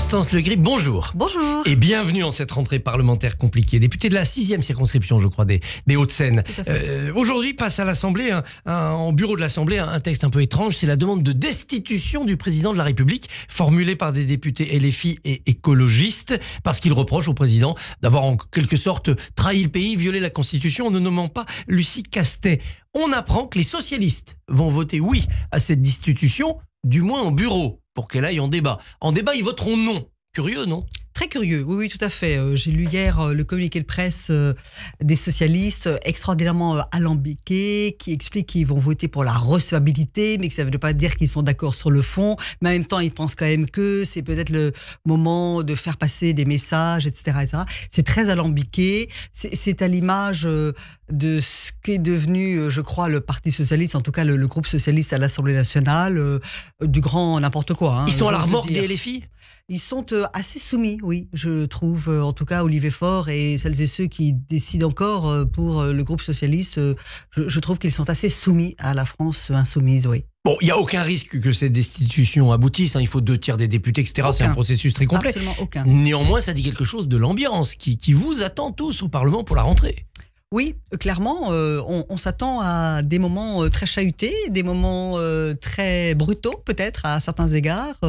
Constance Le Grip, bonjour. Bonjour. Et bienvenue en cette rentrée parlementaire compliquée. Députée de la 6e circonscription, je crois, des Hauts-de-Seine. Aujourd'hui passe à l'Assemblée, en bureau de l'Assemblée, un texte un peu étrange. C'est la demande de destitution du président de la République, formulée par des députés LFI et écologistes, parce qu'ils reprochent au président d'avoir en quelque sorte trahi le pays, violé la Constitution en ne nommant pas Lucie Castet. On apprend que les socialistes vont voter oui à cette destitution, du moins en bureau, pour qu'elle aille en débat. En débat, ils voteront non. Curieux, non ? Très curieux, oui, tout à fait. J'ai lu hier le communiqué de presse des socialistes, extraordinairement alambiqué, qui explique qu'ils vont voter pour la recevabilité, mais que ça ne veut pas dire qu'ils sont d'accord sur le fond. Mais en même temps, ils pensent quand même que c'est peut-être le moment de faire passer des messages, etc. etc. C'est très alambiqué. C'est à l'image de ce qu'est devenu, je crois, le Parti socialiste, en tout cas le groupe socialiste à l'Assemblée nationale, du grand n'importe quoi. Ils sont à la remorque des LFI ? Ils sont assez soumis, oui, je trouve, en tout cas Olivier Faure et celles et ceux qui décident encore pour le groupe socialiste, je trouve qu'ils sont assez soumis à la France insoumise, oui. Bon, il n'y a aucun risque que cette destitution aboutisse, il faut 2/3 des députés, etc. Aucun. C'est un processus très complet. Absolument aucun. Néanmoins, ça dit quelque chose de l'ambiance qui vous attend tous au Parlement pour la rentrée. Oui, clairement, on s'attend à des moments très chahutés, des moments très brutaux peut-être à certains égards,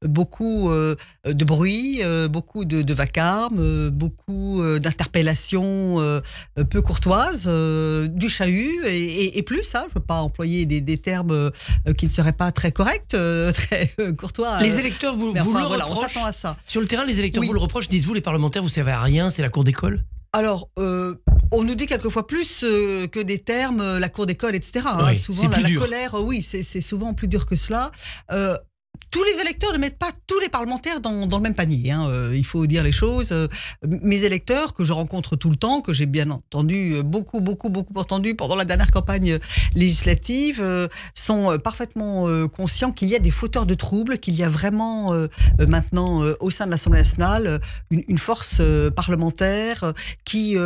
beaucoup de bruit, beaucoup de vacarme, beaucoup d'interpellations peu courtoises, du chahut et plus, hein, je ne veux pas employer des termes qui ne seraient pas très corrects, très courtois. Les électeurs vous le voilà, reprochent. on s'attend à ça. Sur le terrain, les électeurs Oui. vous le reprochent, disent-vous, les parlementaires, vous ne servez à rien, c'est la cour d'école ? Alors, on nous dit quelquefois plus que des termes, la cour d'école, etc. Hein. Oui, souvent, c'est plus la dur. colère, oui, c'est souvent plus dur que cela. Tous les électeurs ne mettent pas tous les parlementaires dans le même panier. Hein. Il faut dire les choses. Mes électeurs, que je rencontre tout le temps, que j'ai bien entendu, beaucoup entendu pendant la dernière campagne législative, sont parfaitement conscients qu'il y a des fauteurs de troubles, qu'il y a vraiment maintenant au sein de l'Assemblée nationale une force parlementaire qui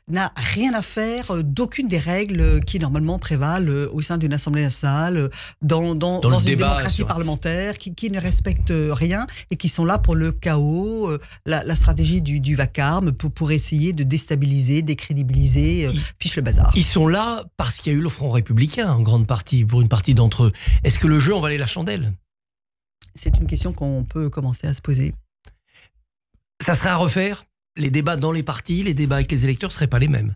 n'a rien à faire d'aucune des règles qui normalement prévalent au sein d'une Assemblée nationale, dans une démocratie parlementaire, qui ne respectent rien et qui sont là pour le chaos, la stratégie du vacarme, pour essayer de déstabiliser, décrédibiliser, fiche le bazar. Ils sont là parce qu'il y a eu le Front républicain, en grande partie, pour une partie d'entre eux. Est-ce que le jeu en valait la chandelle ? C'est une question qu'on peut commencer à se poser. Ça serait à refaire ? Les débats dans les partis, les débats avec les électeurs ne seraient pas les mêmes.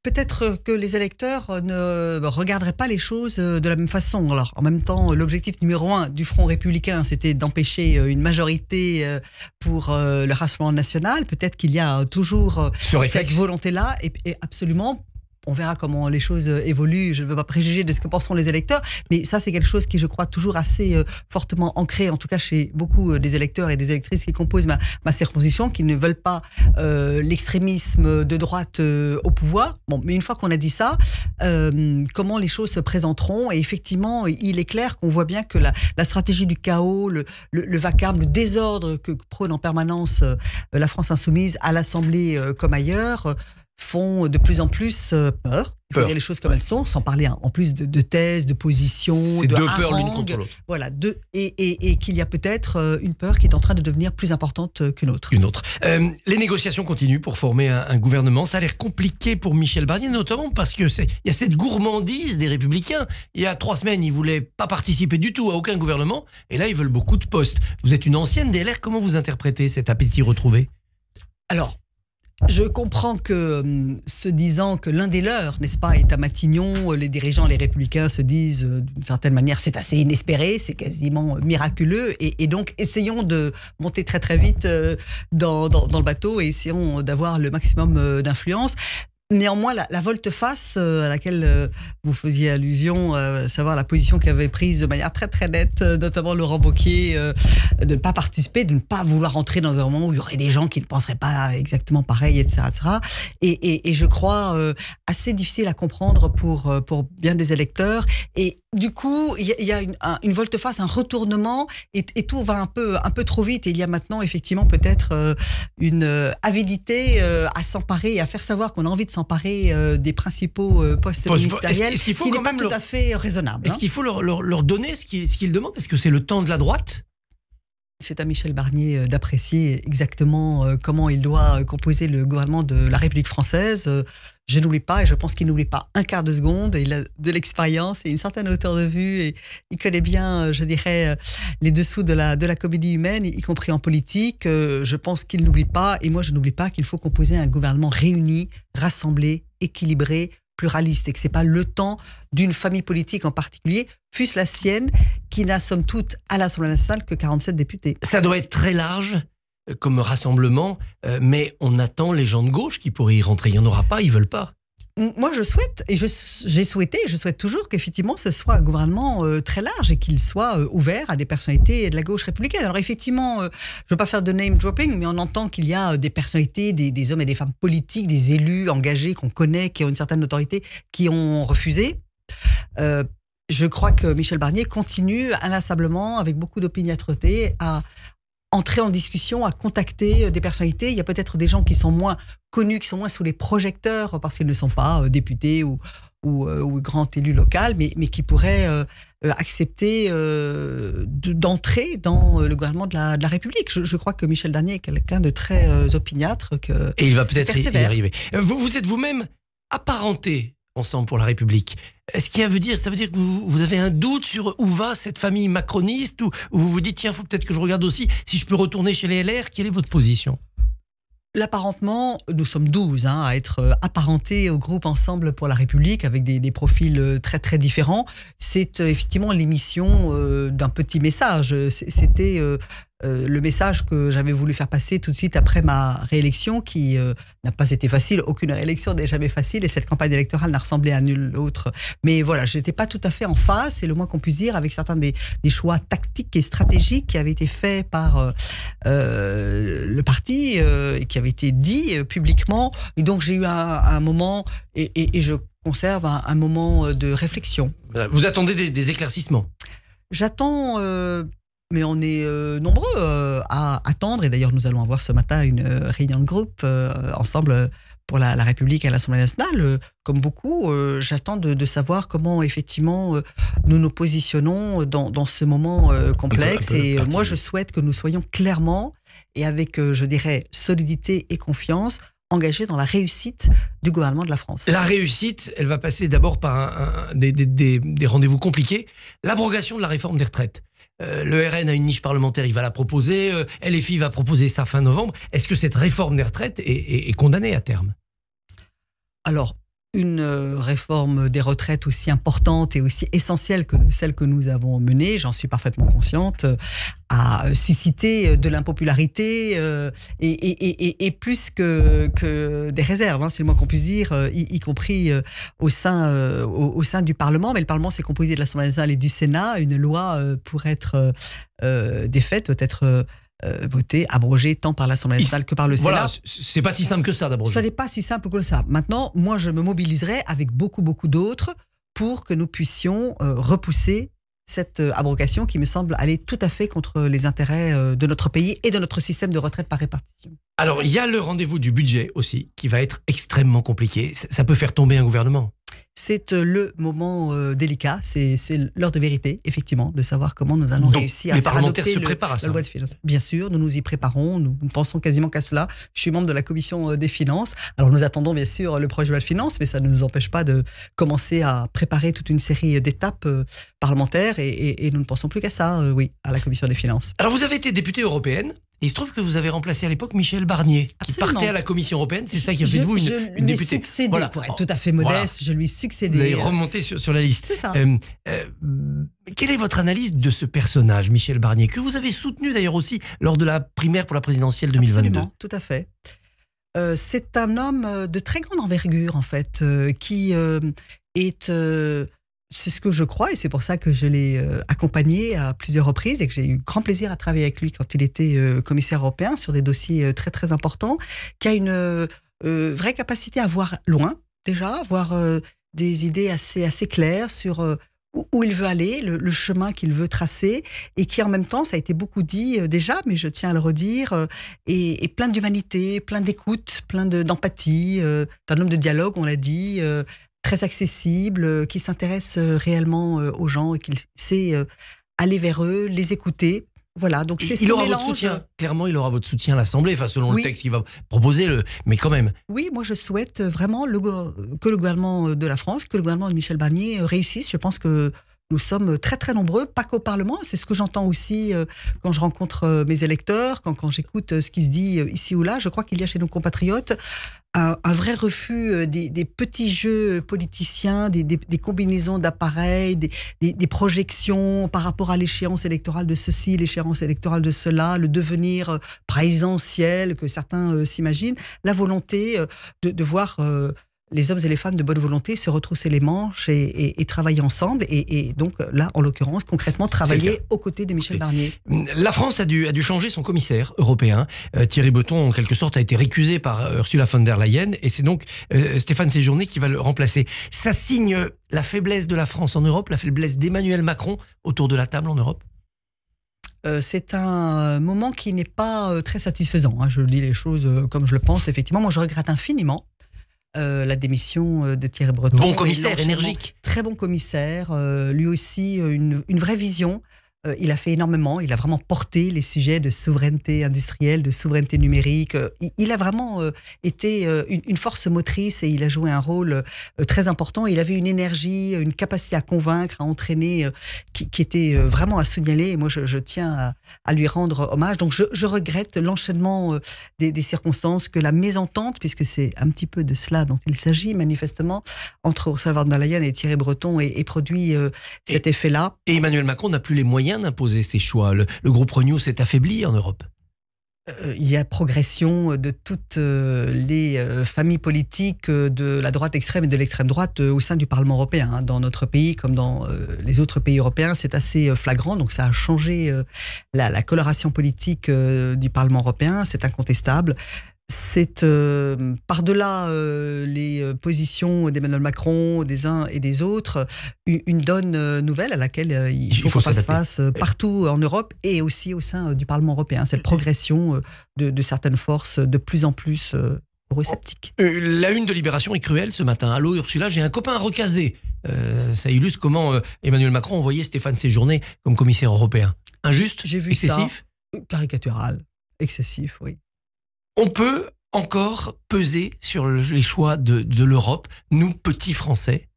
Peut-être que les électeurs ne regarderaient pas les choses de la même façon. Alors, en même temps, l'objectif numéro 1 du Front républicain, c'était d'empêcher une majorité pour le Rassemblement national. Peut-être qu'il y a toujours cette volonté-là, et absolument. On verra comment les choses évoluent. Je ne veux pas préjuger de ce que penseront les électeurs, mais ça, c'est quelque chose qui, je crois, toujours assez fortement ancré, en tout cas chez beaucoup des électeurs et des électrices qui composent ma circonscription, qui ne veulent pas l'extrémisme de droite au pouvoir. Bon, mais une fois qu'on a dit ça, comment les choses se présenteront ? Et effectivement, il est clair qu'on voit bien que la stratégie du chaos, le vacarme, le désordre que prône en permanence la France insoumise à l'Assemblée comme ailleurs, font de plus en plus peur. Il faut dire les choses comme elles sont, sans parler en plus de thèses, de positions, c'est de deux harangues. peurs l'une contre l'autre. Voilà, et qu'il y a peut-être une peur qui est en train de devenir plus importante qu'une autre. Les négociations continuent pour former un gouvernement. Ça a l'air compliqué pour Michel Barnier, notamment parce que il y a cette gourmandise des Républicains. Il y a 3 semaines, ils ne voulaient pas participer du tout à aucun gouvernement, et là, ils veulent beaucoup de postes. Vous êtes une ancienne des LR, comment vous interprétez cet appétit retrouvé ? Alors, je comprends que, se disant que l'un des leurs, n'est-ce pas, est à Matignon, les dirigeants, les Républicains se disent d'une certaine manière c'est assez inespéré, c'est quasiment miraculeux, et donc essayons de monter très très vite dans le bateau et essayons d'avoir le maximum d'influence. Néanmoins, la volte-face à laquelle vous faisiez allusion, savoir la position qu'avait prise de manière très très nette, notamment Laurent Wauquiez, de ne pas participer, de ne pas vouloir entrer dans un moment où il y aurait des gens qui ne penseraient pas exactement pareil, etc. Et je crois assez difficile à comprendre pour bien des électeurs. Et du coup, il y a une volte-face, un retournement, et tout va un peu trop vite. Et il y a maintenant effectivement peut-être une avidité à s'emparer et à faire savoir qu'on a envie de s'emparer des principaux postes ministériels, est-ce qu'il faut qui quand n'est pas même tout à fait raisonnable. Est-ce qu'il faut leur donner ce qu'ils demandent ? Est-ce que c'est le temps de la droite ? C'est à Michel Barnier d'apprécier exactement comment il doit composer le gouvernement de la République française. Je n'oublie pas, et je pense qu'il n'oublie pas un quart de seconde. Il a de l'expérience et une certaine hauteur de vue, et il connaît bien, je dirais, les dessous de la comédie humaine, y compris en politique. Je pense qu'il n'oublie pas, et moi je n'oublie pas qu'il faut composer un gouvernement réuni, rassemblé, équilibré, pluraliste, et que ce n'est pas le temps d'une famille politique en particulier, fût-ce la sienne, qui n'a somme toute à l'Assemblée nationale que 47 députés. Ça doit être très large comme rassemblement, mais on attend les gens de gauche qui pourraient y rentrer. Il n'y en aura pas, ils ne veulent pas. Moi, je souhaite, et j'ai souhaité, et je souhaite toujours qu'effectivement, ce soit un gouvernement très large et qu'il soit ouvert à des personnalités de la gauche républicaine. Alors effectivement, je ne veux pas faire de name dropping, mais on entend qu'il y a des personnalités, des hommes et des femmes politiques, des élus engagés qu'on connaît, qui ont une certaine notoriété, qui ont refusé. Je crois que Michel Barnier continue inlassablement, avec beaucoup d'opiniâtreté, à entrer en discussion, à contacter des personnalités. Il y a peut-être des gens qui sont moins connus, qui sont moins sous les projecteurs parce qu'ils ne sont pas députés ou grands élus locaux, mais qui pourraient accepter d'entrer dans le gouvernement de la République. Je crois que Michel Barnier est quelqu'un de très opiniâtre. Et il va peut-être y arriver. Vous êtes vous-même apparenté Ensemble pour la République. Est-ce qu'il ça veut dire que vous avez un doute sur où va cette famille macroniste, ou vous vous dites, tiens, il faut peut-être que je regarde aussi si je peux retourner chez les LR? Quelle est votre position? L'apparentement, nous sommes 12 à être apparentés au groupe Ensemble pour la République, avec des profils très très différents. C'est effectivement l'émission d'un petit message. C'était le message que j'avais voulu faire passer tout de suite après ma réélection, qui n'a pas été facile. Aucune réélection n'est jamais facile, et cette campagne électorale n'a ressemblé à nulle autre. Mais voilà, je n'étais pas tout à fait en phase, c'est le moins qu'on puisse dire, avec certains des choix tactiques et stratégiques qui avaient été faits par le parti et qui avaient été dits publiquement. Et donc j'ai eu un moment, et je conserve un moment de réflexion. Vous attendez des éclaircissements? J'attends... mais on est nombreux à attendre, et d'ailleurs nous allons avoir ce matin une réunion de groupe Ensemble pour la République à l'Assemblée nationale. Comme beaucoup, j'attends de savoir comment effectivement nous nous positionnons dans ce moment complexe. Moi je souhaite que nous soyons clairement, et avec, je dirais, solidité et confiance, engagés dans la réussite du gouvernement de la France. La réussite, elle va passer d'abord par des rendez-vous compliqués. L'abrogation de la réforme des retraites. Le RN a une niche parlementaire, il va la proposer. LFI va proposer ça fin novembre. Est-ce que cette réforme des retraites est condamnée à terme? Alors, une réforme des retraites aussi importante et aussi essentielle que celle que nous avons menée, j'en suis parfaitement consciente, a suscité de l'impopularité et plus que des réserves, c'est le moins qu'on puisse dire, y compris au sein du Parlement. Mais le Parlement, c'est composé de l'Assemblée nationale et du Sénat. Une loi, pour être défaite, doit être votée, abrogée, tant par l'Assemblée nationale que par le Sénat. Voilà, c'est pas si simple que ça d'abroger. Ça n'est pas si simple que ça. Maintenant, moi, je me mobiliserai avec beaucoup d'autres pour que nous puissions repousser cette abrogation qui me semble aller tout à fait contre les intérêts de notre pays et de notre système de retraite par répartition. Alors, il y a le rendez-vous du budget aussi, qui va être extrêmement compliqué. Ça peut faire tomber un gouvernement. C'est le moment délicat, c'est l'heure de vérité, effectivement, de savoir comment nous allons réussir à faire adopter la loi de finances. Bien sûr, nous nous y préparons, nous pensons quasiment qu'à cela. Je suis membre de la commission des finances. Alors nous attendons bien sûr le projet de loi de finances, mais ça ne nous empêche pas de commencer à préparer toute une série d'étapes parlementaires, et nous ne pensons plus qu'à ça, oui, à la commission des finances. Alors vous avez été députée européenne. Et il se trouve que vous avez remplacé à l'époque Michel Barnier, Absolument. Qui partait à la Commission européenne. C'est ça qui a fait de vous une députée. Succédé, voilà. Pour être tout à fait modeste, je lui ai succédé. Vous avez remonté sur la liste. C'est ça. Quelle est votre analyse de ce personnage, Michel Barnier, que vous avez soutenu d'ailleurs aussi lors de la primaire pour la présidentielle 2022? Absolument, tout à fait. C'est un homme de très grande envergure, en fait, qui est... c'est ce que je crois, et c'est pour ça que je l'ai accompagné à plusieurs reprises et que j'ai eu grand plaisir à travailler avec lui quand il était commissaire européen sur des dossiers très très importants, qui a une vraie capacité à voir loin, déjà, avoir des idées assez claires sur où il veut aller, le chemin qu'il veut tracer, et qui en même temps, ça a été beaucoup dit déjà, mais je tiens à le redire, est plein d'humanité, plein d'écoute, plein d'empathie, un homme de dialogue, on l'a dit, très accessible, qui s'intéresse réellement aux gens et qui sait aller vers eux, les écouter, Voilà, donc c'est ce Il aura mélange. votre soutien. Clairement, il aura votre soutien à l'Assemblée, enfin, selon Oui. le texte qu'il va proposer, mais quand même. Oui, moi je souhaite vraiment que le gouvernement de la France, que le gouvernement de Michel Barnier réussisse. Je pense que nous sommes très très nombreux, pas qu'au Parlement. C'est ce que j'entends aussi quand je rencontre mes électeurs, quand j'écoute ce qui se dit ici ou là. Je crois qu'il y a chez nos compatriotes un vrai refus des petits jeux politiciens, des combinaisons d'appareils, des projections par rapport à l'échéance électorale de ceci, l'échéance électorale de cela, le devenir présidentiel que certains s'imaginent. La volonté de voir les hommes et les femmes de bonne volonté se retrousser les manches et travailler ensemble. Et donc là, en l'occurrence, concrètement, travailler aux côtés de Michel Barnier. La France a dû changer son commissaire européen. Thierry Breton, en quelque sorte, a été récusé par Ursula von der Leyen. Et c'est donc Stéphane Séjourné qui va le remplacer. Ça signe la faiblesse de la France en Europe, la faiblesse d'Emmanuel Macron autour de la table en Europe? C'est un moment qui n'est pas très satisfaisant. Je dis les choses comme je le pense. Effectivement, moi, je regrette infiniment la démission de Thierry Breton. Bon commissaire, énergique. Très bon commissaire, lui aussi une vraie vision. Il a fait énormément, il a vraiment porté les sujets de souveraineté industrielle, de souveraineté numérique. Il a vraiment été une force motrice et il a joué un rôle très important. Il avait une énergie, une capacité à convaincre, à entraîner qui était vraiment à signaler. Et moi, je tiens à lui rendre hommage. Donc, je regrette l'enchaînement des circonstances, que la mésentente, puisque c'est un petit peu de cela dont il s'agit manifestement, entre Ursula von der Leyen et Thierry Breton ait produit cet effet-là. Et Emmanuel Macron n'a plus les moyens d'imposer ses choix. Le groupe Renew s'est affaibli en Europe. Il y a progression de toutes les familles politiques de la droite extrême et de l'extrême droite au sein du Parlement européen. Dans notre pays, comme dans les autres pays européens, c'est assez flagrant. Donc ça a changé la coloration politique du Parlement européen, c'est incontestable. C'est par-delà les positions d'Emmanuel Macron, des uns et des autres, une donne nouvelle à laquelle il faut qu'on fasse face partout en Europe et aussi au sein du Parlement européen. Cette progression de certaines forces de plus en plus eurosceptiques. La une de Libération est cruelle ce matin. Allô Ursula, j'ai un copain recasé. Ça illustre comment Emmanuel Macron envoyait Stéphane Séjourné comme commissaire européen. Injuste, j'ai vu excessif, ça. Caricatural, excessif, oui. On peut encore peser sur les choix de l'Europe, nous, petits Français?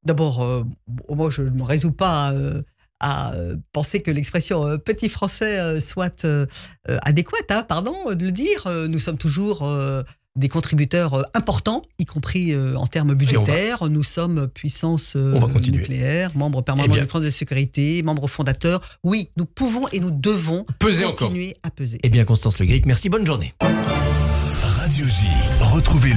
D'abord, moi, je ne me résous pas à penser que l'expression petit Français soit adéquate, pardon de le dire. Nous sommes toujours des contributeurs importants, y compris en termes budgétaires. Nous sommes puissance nucléaire, membre permanent du Conseil de sécurité, membre fondateur. Oui, nous pouvons et nous devons continuer à peser. Eh bien, Constance Le Grip, merci, bonne journée. Radio J, retrouvez